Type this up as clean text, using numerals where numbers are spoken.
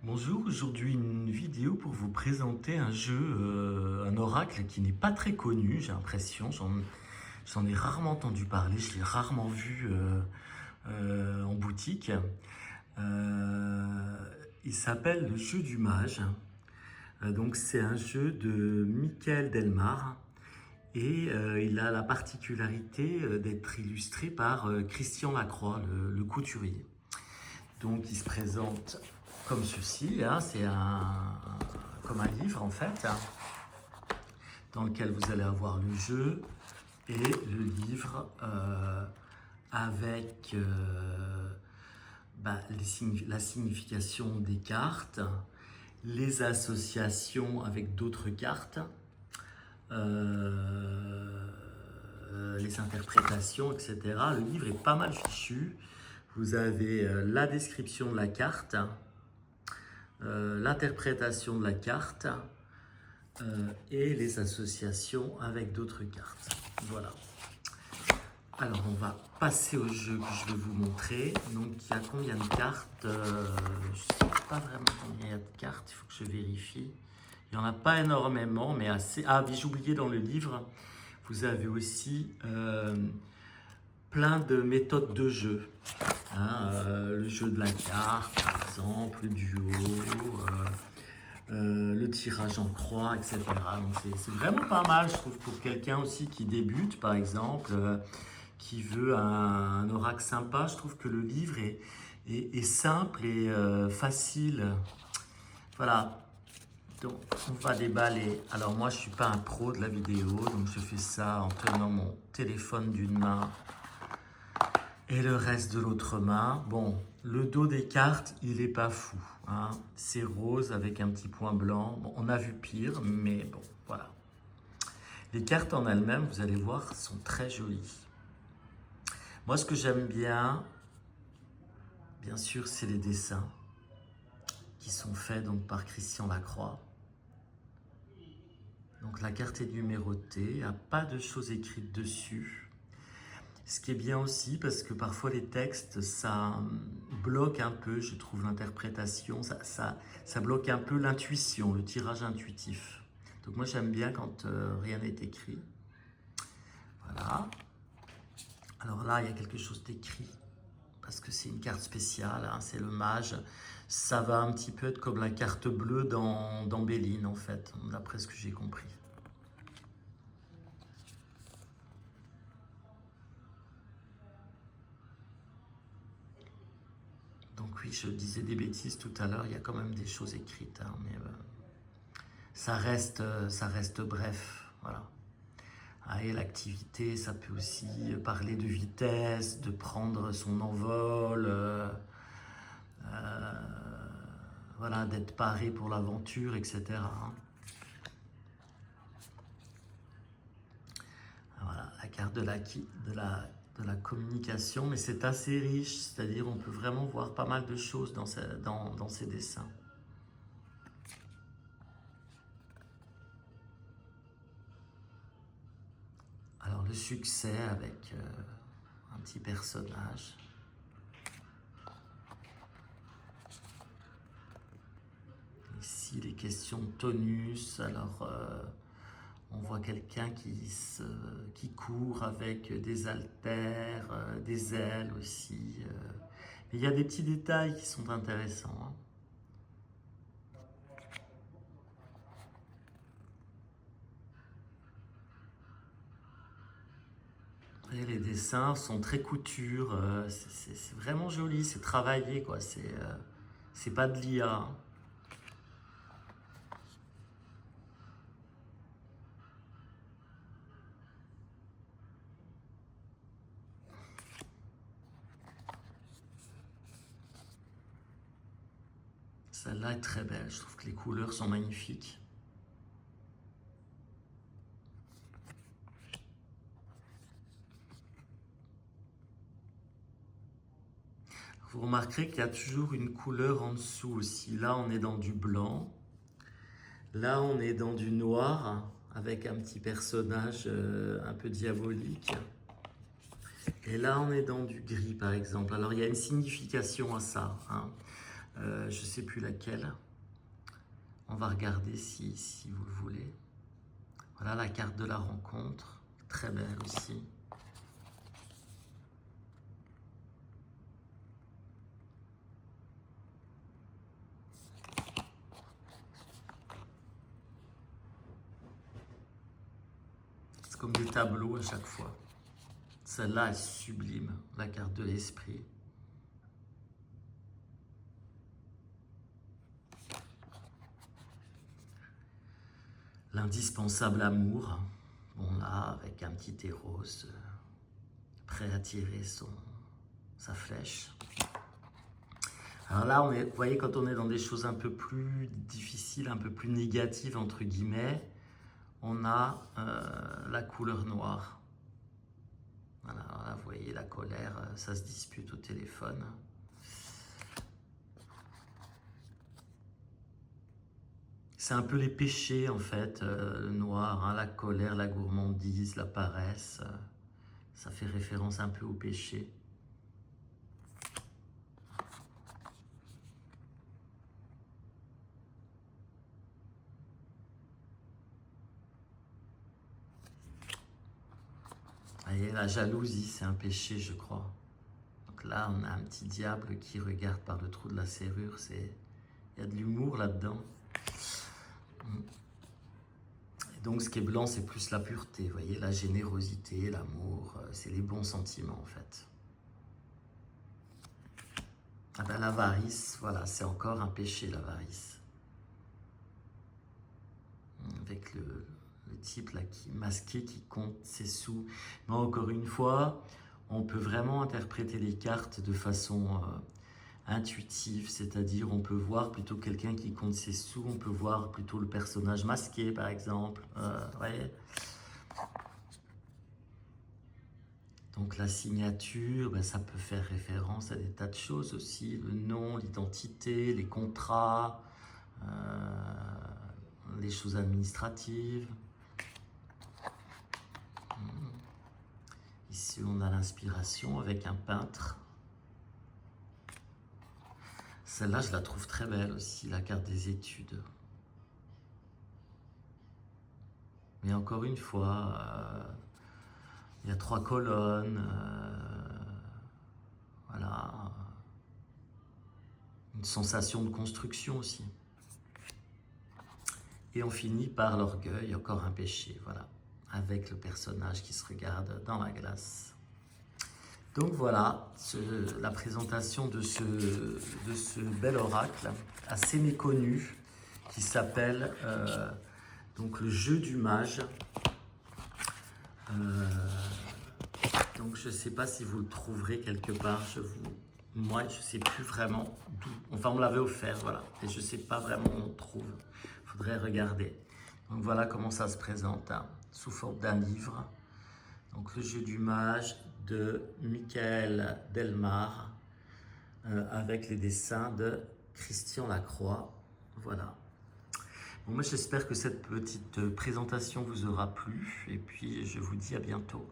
Bonjour, aujourd'hui une vidéo pour vous présenter un jeu, un oracle qui n'est pas très connu, j'ai l'impression. J'en ai rarement entendu parler, je l'ai rarement vu en boutique. Il s'appelle le jeu du mage. Donc c'est un jeu de Michael Delmar et il a la particularité d'être illustré par Christian Lacroix, le couturier. Donc il se présente comme ceci, hein, comme un livre en fait, hein, dans lequel vous allez avoir le jeu et le livre avec la signification des cartes, les associations avec d'autres cartes, les interprétations, etc. Le livre est pas mal fichu. Vous avez la description de la carte, l'interprétation de la carte et les associations avec d'autres cartes. Voilà. Alors on va passer au jeu que je vais vous montrer. Donc il y a combien de cartes je ne sais pas vraiment combien il y a de cartes, il faut que je vérifie. Il n'y en a pas énormément, mais assez. Ah, j'ai oublié dans le livre, vous avez aussi plein de méthodes de jeu. Hein, le jeu de la carte, par exemple, le duo, le tirage en croix, etc. Donc c'est vraiment pas mal, je trouve, pour quelqu'un aussi qui débute, par exemple, qui veut un oracle sympa. Je trouve que le livre est simple et facile. Voilà. Donc, on va déballer. Alors, moi, je ne suis pas un pro de la vidéo, donc je fais ça en tenant mon téléphone d'une main et le reste de l'autre main. Bon, le dos des cartes, il est pas fou, hein. C'est rose avec un petit point blanc. Bon, on a vu pire, mais bon, voilà. Les cartes en elles-mêmes, vous allez voir, sont très jolies. Moi, ce que j'aime bien sûr, c'est les dessins qui sont faits donc par Christian Lacroix. Donc la carte est numérotée, il n'y a pas de choses écrites dessus. Ce qui est bien aussi, parce que parfois les textes, ça bloque un peu, je trouve, l'interprétation, ça bloque un peu l'intuition, le tirage intuitif. Donc moi j'aime bien quand rien n'est écrit. Voilà. Alors là, il y a quelque chose d'écrit, parce que c'est une carte spéciale, hein, c'est le mage. Ça va un petit peu être comme la carte bleue dans Béline, en fait, d'après ce que j'ai compris. Donc oui, je disais des bêtises tout à l'heure, il y a quand même des choses écrites, hein, mais ça reste bref, voilà. Ah, et l'activité, ça peut aussi parler de vitesse, de prendre son envol, voilà, d'être paré pour l'aventure, etc., hein. Voilà, la carte de la communication, mais c'est assez riche, c'est-à-dire on peut vraiment voir pas mal de choses dans ces dessins. Alors le succès avec un petit personnage. Ici les questions de tonus, alors on voit quelqu'un qui court avec des haltères, des ailes aussi. Mais il y a des petits détails qui sont intéressants, hein. Et les dessins sont très couture, c'est vraiment joli, c'est travaillé, quoi. C'est pas de l'IA, hein. Celle-là est très belle, je trouve que les couleurs sont magnifiques. Vous remarquerez qu'il y a toujours une couleur en dessous aussi. Là, on est dans du blanc. Là, on est dans du noir avec un petit personnage un peu diabolique. Et là, on est dans du gris, par exemple. Alors, il y a une signification à ça, hein. je ne sais plus laquelle. On va regarder si vous le voulez. Voilà la carte de la rencontre, très belle aussi. C'est comme des tableaux à chaque fois. Celle-là est sublime, la carte de l'esprit. L'indispensable amour, bon là, avec un petit héros prêt à tirer sa flèche. Alors là, vous voyez, quand on est dans des choses un peu plus difficiles, un peu plus négatives, entre guillemets, on a la couleur noire. Voilà, là, vous voyez, la colère, ça se dispute au téléphone. C'est un peu les péchés, en fait, le noir, hein, la colère, la gourmandise, la paresse. Ça fait référence un peu au péché. Vous voyez, la jalousie, c'est un péché, je crois. Donc là, on a un petit diable qui regarde par le trou de la serrure. Il y a de l'humour là-dedans. Et donc, ce qui est blanc, c'est plus la pureté. Vous voyez, la générosité, l'amour, c'est les bons sentiments, en fait. Ah ben, l'avarice, voilà, c'est encore un péché, l'avarice. Avec le type là qui masqué qui compte ses sous. Mais encore une fois, on peut vraiment interpréter les cartes de façon intuitive, c'est-à-dire on peut voir plutôt quelqu'un qui compte ses sous, on peut voir plutôt le personnage masqué par exemple. Ouais. Donc la signature, ben, ça peut faire référence à des tas de choses aussi, le nom, l'identité, les contrats, les choses administratives. Ici, on a l'inspiration avec un peintre. Celle-là, je la trouve très belle aussi, la carte des études. Mais encore une fois, il y a 3 colonnes. Voilà. Une sensation de construction aussi. Et on finit par l'orgueil, encore un péché, voilà. Avec le personnage qui se regarde dans la glace. Donc voilà, la présentation de ce bel oracle, assez méconnu, qui s'appelle donc le jeu du mage. Donc je ne sais pas si vous le trouverez quelque part, moi je ne sais plus vraiment d'où, enfin on me l'avait offert, voilà, et je ne sais pas vraiment où on le trouve, il faudrait regarder. Donc voilà comment ça se présente, hein, sous forme d'un livre. Donc le jeu du mage de Michael Delmar, avec les dessins de Christian Lacroix, voilà. Bon, moi j'espère que cette petite présentation vous aura plu, et puis je vous dis à bientôt.